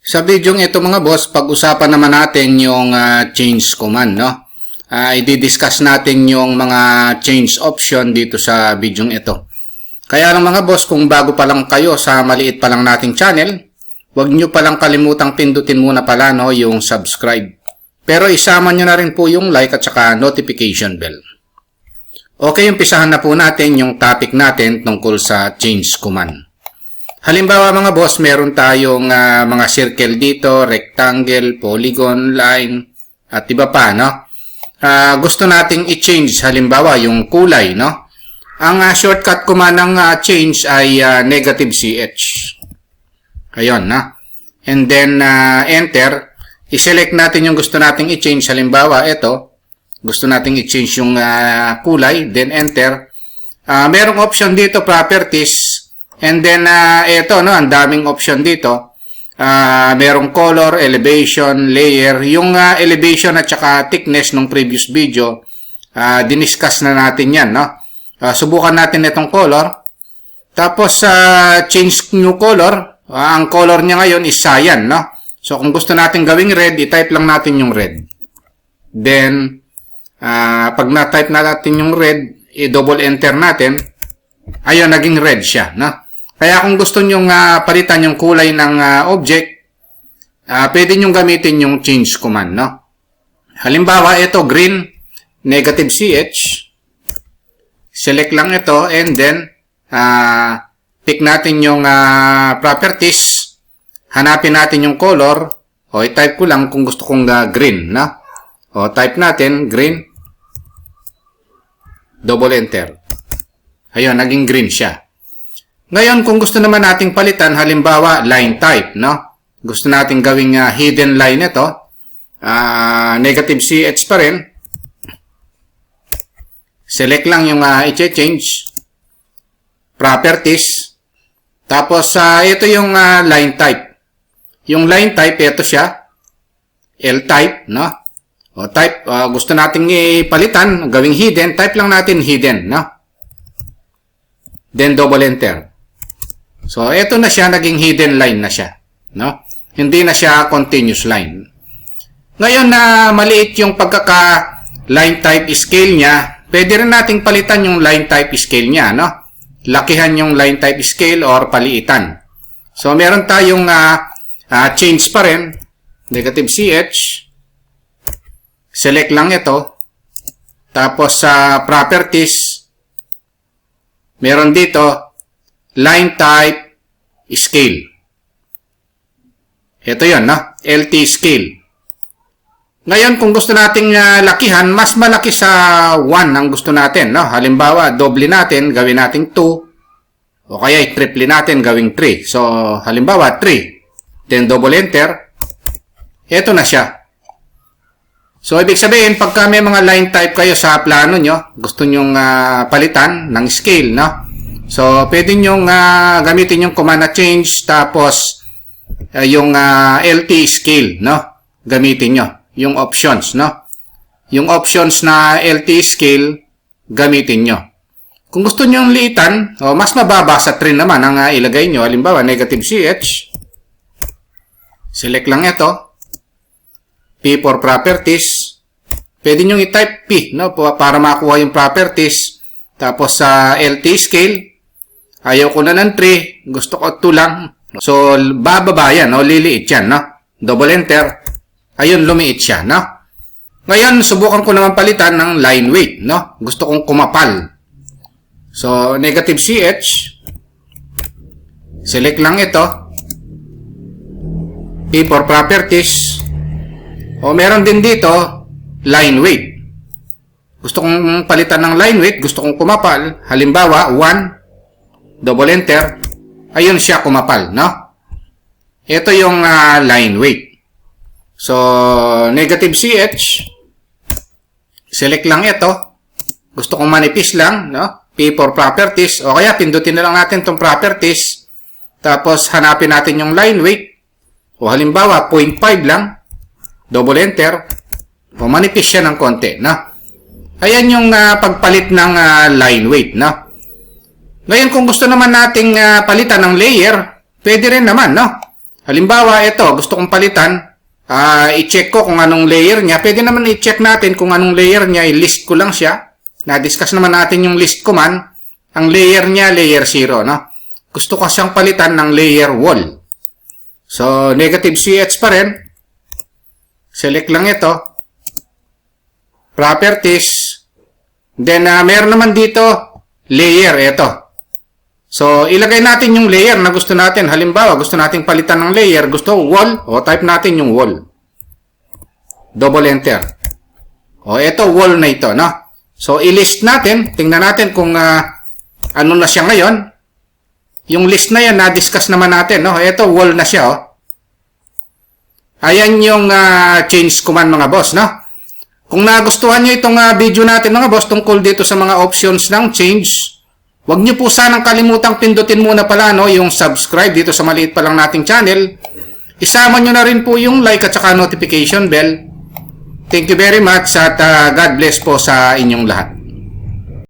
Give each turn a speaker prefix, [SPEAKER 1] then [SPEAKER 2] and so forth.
[SPEAKER 1] Sa video ito mga boss, pag-usapan naman natin yung change command, no? I-discuss natin yung mga change option dito sa video ito. Kaya lang mga boss, kung bago pa lang kayo sa maliit pa lang nating channel, huwag nyo palang kalimutang pindutin muna pala no, yung subscribe. Pero isama nyo na rin po yung like at saka notification bell. Okay, umpisahan na po natin yung topic natin tungkol sa change command. Halimbawa mga boss, meron tayong mga circle dito, rectangle, polygon, line, at iba pa, no? Gusto nating i-change, halimbawa, yung kulay, no? Ang shortcut command ng change ay negative CH. Ayun, no? And then, enter. I-select natin yung gusto nating i-change. Halimbawa, ito. Gusto nating i-change yung kulay. Then, enter. Merong option dito, properties. And then, ito, no, ang daming option dito. Merong color, elevation, layer. Yung elevation at saka thickness ng previous video, diniscuss na natin yan, no? Subukan natin itong color. Tapos, change new color. Ang color niya ngayon is cyan, no? So, kung gusto natin gawing red, i-type lang natin yung red. Then, pag na-type natin yung red, i-double enter natin. Ayun, naging red siya, no? Kaya kung gusto nyong palitan yung kulay ng object, pwede nyong gamitin yung change command, no? Halimbawa, ito, green, negative CH. Select lang ito, and then, pick natin yung properties. Hanapin natin yung color. O, i-type ko lang kung gusto kong green, no? O, type natin, green. Double enter. Ayun, naging green siya. Ngayon, kung gusto naman nating palitan, halimbawa, line type, no? Gusto nating gawing hidden line ito. Negative CH pa rin. Select lang yung i-change. Properties. Tapos, ito yung line type. Yung line type, ito siya. L-type, no? O type, gusto nating ipalitan, gawing hidden. Type lang natin hidden, no? Then, double enter. So, ito na siya, naging hidden line na siya, no? Hindi na siya continuous line. Ngayon na maliit yung pagkaka-line type scale niya, pwede rin nating palitan yung line type scale niya, no? Lakihan yung line type scale or paliitan. So, meron tayong change pa rin, negative CH. Select lang ito. Tapos sa properties, meron dito, line type scale. Ito yun, no? LT scale. Ngayon, kung gusto nating lakihan, mas malaki sa 1 ang gusto natin, no? Halimbawa, doble natin, gawin natin 2. O kaya, triple natin, gawing 3. So, halimbawa, 3. Then, double enter. Ito na siya. So, ibig sabihin, pagka may mga line type kayo sa plano nyo, gusto nyong palitan ng scale, no? So, pwede nyong gamitin yung command na change, tapos yung LT scale, no? Gamitin nyo. Yung options, no? Yung options na LT scale, gamitin nyo. Kung gusto nyong liitan, mas mababa sa 3 naman ang ilagay nyo. Halimbawa, negative CH. Select lang ito. P for properties. Pwede nyong i-type P, no? Para makuha yung properties. Tapos sa LT scale, ayaw ko na ng 3. Gusto ko 2 lang. So, bababa yan, no? Liliit yan, no? Double enter. Ayun, lumiit siya, no? Ngayon, subukan ko naman palitan ng line weight, no? Gusto kong kumapal. So, negative CH. Select lang ito. P for properties. O, meron din dito, line weight. Gusto kong palitan ng line weight. Gusto kong kumapal. Halimbawa, 1. Double enter. Ayun siya kumapal, no? Ito yung line weight. So, negative CH. Select lang ito. Gusto kong manipis lang, no? P for properties. O kaya, pindutin na lang natin itong properties. Tapos, hanapin natin yung line weight. O halimbawa, 0.5 lang. Double enter. O manipis siya ng konti, no? Ayan yung pagpalit ng line weight, no? Ngayon, kung gusto naman nating palitan ng layer, pwede rin naman, no? Halimbawa, ito, gusto kong palitan, i-check ko kung anong layer niya. Pwede naman i-check natin kung anong layer niya, i-list ko lang siya. Na-discuss naman natin yung list command. Ang layer niya, layer 0, no? Gusto ko siyang palitan ng layer wall. So, negative CH pa rin. Select lang ito. Properties. Then, meron naman dito, layer, ito. So, ilagay natin yung layer na gusto natin. Halimbawa, gusto nating palitan ng layer. Gusto wall. O, type natin yung wall. Double enter. O, ito, wall na ito, no? So, i-list natin. Tingnan natin kung ano na siya ngayon. Yung list na yan, na-discuss naman natin, no? Ito, wall na siya, oh. Ayan yung change command, mga boss, no? Kung nagustuhan nyo itong video natin, mga boss, tungkol dito sa mga options ng change, huwag nyo po sanang kalimutang pindutin muna pala, no, yung subscribe dito sa maliit pa lang nating channel. Isama nyo na rin po yung like at saka notification bell. Thank you very much at God bless po sa inyong lahat.